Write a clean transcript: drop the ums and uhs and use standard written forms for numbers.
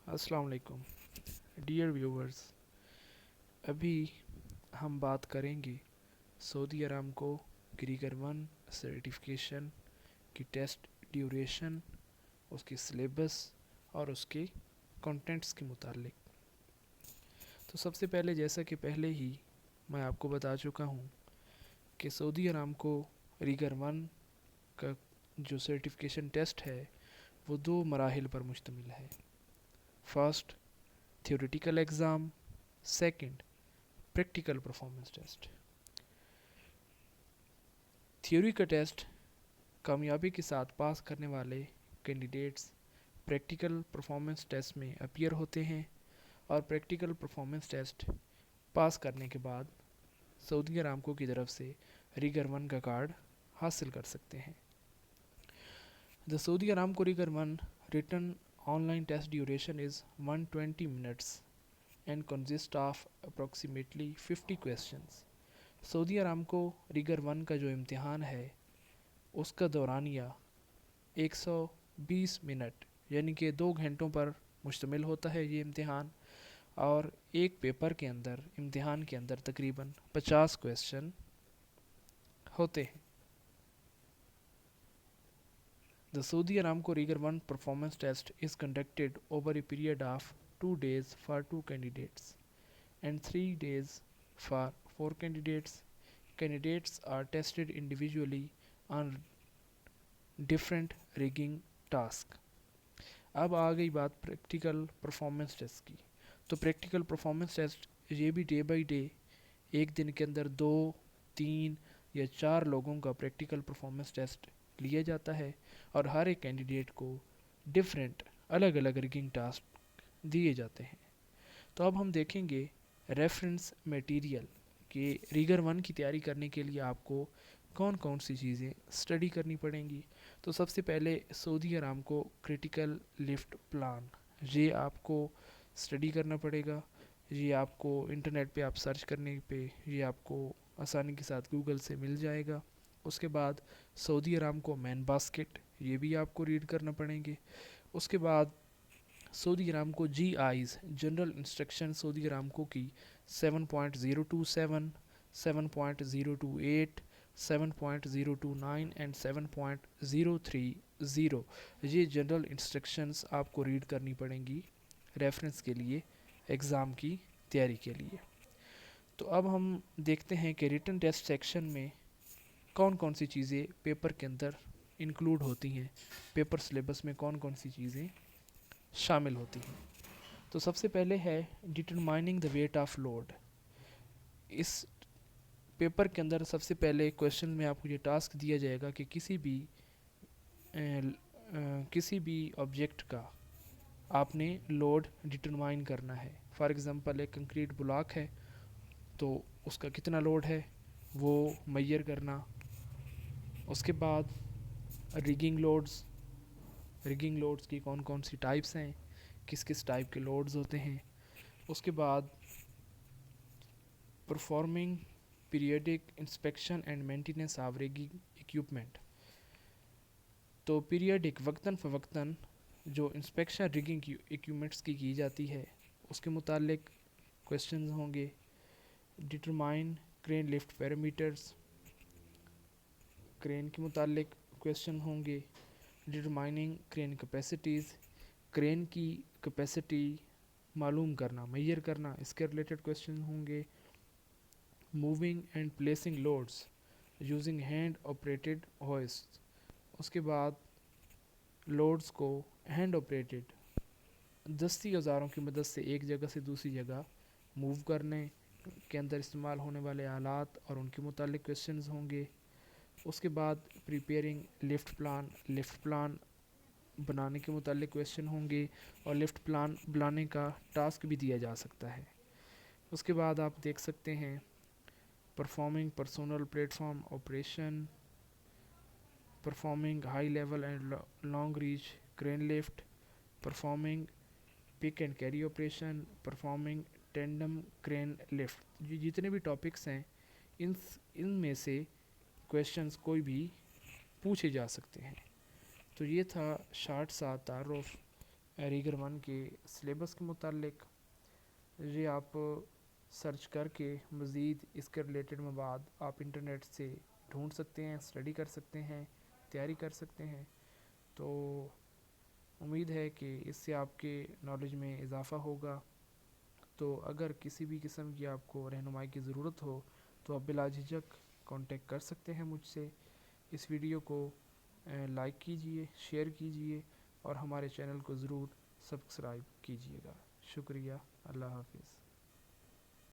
अस्सलाम वालेकुम dear viewers. अभी हम बात करेंगे सऊदी अरामको ग्रीगर वन सर्टिफिकेशन की टेस्ट ड्यूरेशन, उसकी सिलेबस और उसके कंटेंट्स के मुतालिक। तो सबसे पहले, जैसा कि पहले ही मैं आपको बता चुका हूँ कि सऊदी अरामको रीगर वन का जो सर्टिफिकेशन टेस्ट है वो दो मराहिल पर मुश्तमिल है। First, theoretical exam. Second, practical performance test. Theory का टेस्ट कामयाबी के साथ पास करने वाले कैंडिडेट्स प्रैक्टिकल परफॉर्मेंस टेस्ट में अपीयर होते हैं और प्रैक्टिकल परफॉर्मेंस टेस्ट पास करने के बाद सऊदी अरामको की तरफ से रीगर वन का कार्ड हासिल कर सकते हैं। The Saudi Aramco rigger one written online test duration is 120 minutes and consists of approximately 50 questions। Saudi Aramco rigger one का जो इम्तिहान है उसका दौरानिया 120 मिनट यानी कि 2 घंटों पर मुश्तमिल होता है ये इम्तिहान, और एक पेपर के अंदर, इम्तिहान के अंदर तकरीबन 50 क्वेश्चन होते हैं। The Saudi Aramco rigger one performance test is conducted over a period of 2 days for 2 candidates and 3 days for 4 candidates। Candidates are tested individually on different rigging task। अब आ गई बात प्रैक्टिकल परफॉर्मेंस टेस्ट की। तो practical performance test ये भी day by day एक दिन के अंदर 2, 3 या 4 लोगों का प्रैक्टिकल परफॉर्मेंस टेस्ट लिया जाता है और हर एक कैंडिडेट को डिफरेंट अलग अलग रिगिंग टास्क दिए जाते हैं। तो अब हम देखेंगे रेफरेंस मटेरियल कि रीगर वन की तैयारी करने के लिए आपको कौन कौन सी चीज़ें स्टडी करनी पड़ेंगी। तो सबसे पहले Saudi Aramco critical lift plan, ये आपको स्टडी करना पड़ेगा। ये आपको इंटरनेट पे आप सर्च करने पे ये आपको आसानी के साथ गूगल से मिल जाएगा। उसके बाद सऊदी अरामको मैन बास्केट, ये भी आपको रीड करना पड़ेंगे। उसके बाद Saudi Aramco G I's general instruction Saudi Aramco की 7.027, 7.028, 7.029 एंड 7.030, ये जनरल इंस्ट्रक्शंस आपको रीड करनी पड़ेंगी रेफरेंस के लिए, एग्ज़ाम की तैयारी के लिए। तो अब हम देखते हैं कि रिटन टेस्ट सेक्शन में कौन कौन सी चीज़ें पेपर के अंदर इंक्लूड होती हैं, पेपर सिलेबस में कौन कौन सी चीज़ें शामिल होती हैं। तो सबसे पहले है determining the weight of load. इस पेपर के अंदर सबसे पहले क्वेश्चन में आपको ये टास्क दिया जाएगा कि किसी भी ऑब्जेक्ट का आपने लोड डिटरमाइन करना है। फॉर एग्ज़ाम्पल एक कंक्रीट ब्लॉक है तो उसका कितना लोड है वो मेजर करना। उसके बाद रिगिंग लोड्स की कौन कौन सी टाइप्स हैं, किस किस टाइप के लोड्स होते हैं। उसके बाद performing periodic inspection and maintenance of rigging equipment. तो पीरियडिक वक्तन फ़वक्तन जो इंस्पेक्शन रिगिंग इक्विपमेंट्स की जाती है उसके मुतालिक क्वेश्चंस होंगे। Determine crane lift parameters, crane के मुतालिक क्वेश्चन होंगे। डिटरमाइनिंग क्रेन कैपेसिटीज़, क्रेन की कैपेसिटी मालूम करना, मेजर करना, इसके रिलेटेड क्वेश्चन होंगे। Moving and placing loads using hand operated hoist. उसके बाद लोड्स को हैंड ऑपरेटेड दस्ती औज़ारों की मदद से एक जगह से दूसरी जगह मूव करने के अंदर इस्तेमाल होने वाले आलात और उनके मुतालिक क्वेश्चंस होंगे। उसके बाद प्रिपेयरिंग लिफ्ट प्लान बनाने के मुतालिक क्वेश्चन होंगे और लिफ्ट प्लान बनाने का टास्क भी दिया जा सकता है। उसके बाद आप देख सकते हैं performing personnel platform operation, performing high level and long reach crane lift, performing pick and carry operation, performing tandem crane lift। ये जितने भी टॉपिक्स हैं इनमें से क्वेश्चंस कोई भी पूछे जा सकते हैं। तो ये था शार्ट सा तारुफ ریگر ون کے سلیبس کے متعلق، یہ آپ سرچ کر کے مزید اس کے ریلیٹڈ مواد آپ انٹرنیٹ سے ڈھونڈ سکتے ہیں، اسٹڈی کر سکتے ہیں، تیاری کر سکتے ہیں۔ تو امید ہے کہ اس سے آپ کے نالج میں اضافہ ہوگا۔ تو اگر کسی بھی قسم کی آپ کو رہنمائی کی ضرورت ہو تو آپ بلا جھجک کانٹیکٹ کر سکتے ہیں مجھ سے۔ اس ویڈیو کو لائک کیجئے، شیئر کیجئے اور ہمارے چینل کو ضرور سبسکرائب کیجئے گا۔ شکریہ، اللہ حافظ۔